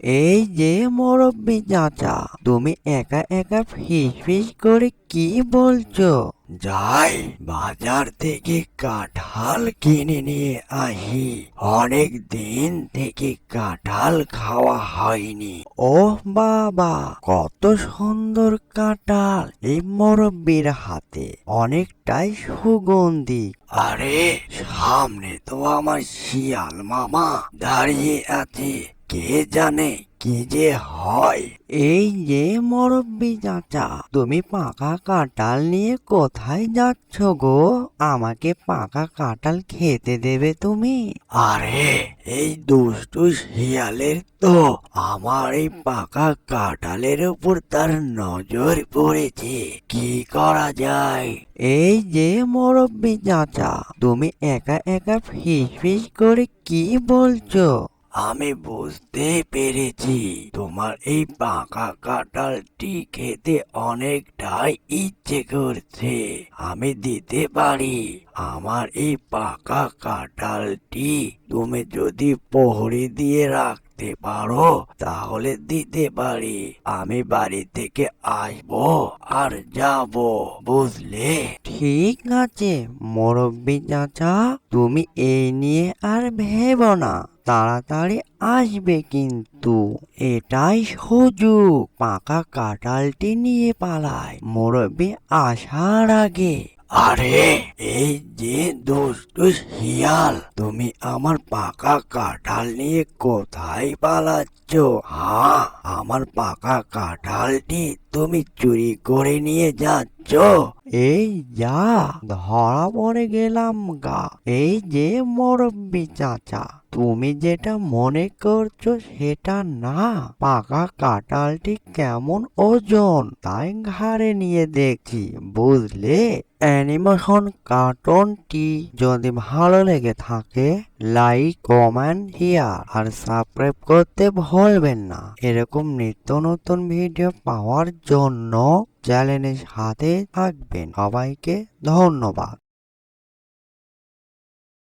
এই যে মুরব্বি চাচা, তুমি একা একা ফিস ফিস করে কি বলছো? যাই বাজার থেকে কাঁঠাল কিনে নিয়ে আসি। অনেক দিন থেকে কাঁঠাল খাওয়া হয়নি। ও বাবা, কত সুন্দর কাঁঠাল এই মুরব্বির হাতে, অনেকটাই সুগন্ধি। আরে সামনে তো আমার শিয়াল মামা দাঁড়িয়ে আছে, কে জানে কি যে হয়। এই যে মুরব্বি চাচা, তুমি পাকা কাঁঠাল নিয়ে কোথায় যাচ্ছ গো? আমাকে পাকা কাঁঠাল খেতে দেবে তুমি? আরে এই দুষ্টু শিয়ালের তো আমার এই পাকা কাঁঠালের উপর তার নজর পড়েছে, কি করা যায়? এই যে মুরব্বি চাচা, তুমি একা একা ফিস ফিস করে কি বলছো? আমি বুঝতে পেরেছি, তোমার এই পাকা কাঁঠালটি খেতে অনেকটাই ইচ্ছে করছে। আমি দিতে পারি। আমার এই পাকা কাঁঠালটি তুমি যদি প্রহরী দিয়ে রাখতে পারো তাহলে দিতে পারি। আমি বাড়ি থেকে আসবো আর যাব, বুঝলে? ঠিক আছে মুরব্বি চাচা, তুমি এই নিয়ে আর ভেবো না, তাড়াতাড়ি আসবে কিন্তু। এটাই সুযোগ, পাকা কাঁঠালটি নিয়ে পালায় মুরব্বি আসার আগে। আরে এই যে দুষ্টু শিয়াল, তুমি আমার পাকা কাঁঠাল নিয়ে কোথায় পালাচ্ছ? হ্যাঁ, আমার পাকা কাঁঠালটি তুমি চুরি করে নিয়ে যাচ্ছ। এই যা, ধরা পড়ে গেলাম গা। এই যে মুরব্বি চাচা, তুমি যেটা মনে করছো সেটা না। পাকা কাঁঠালটি কেমন ওজন তাই ঘাড়ে নিয়ে দেখছি, বুঝলে? অ্যানিমেশন কার্টুনটি যদি ভালো লেগে থাকে, লাইক কমেন্ট শেয়ার আর সাবস্ক্রাইব করতে ভুলবেন না। এরকম নিত্য নতুন ভিডিও পাওয়ার জন্য চ্যানেলের সাথে থাকবেন। সবাইকে ধন্যবাদ।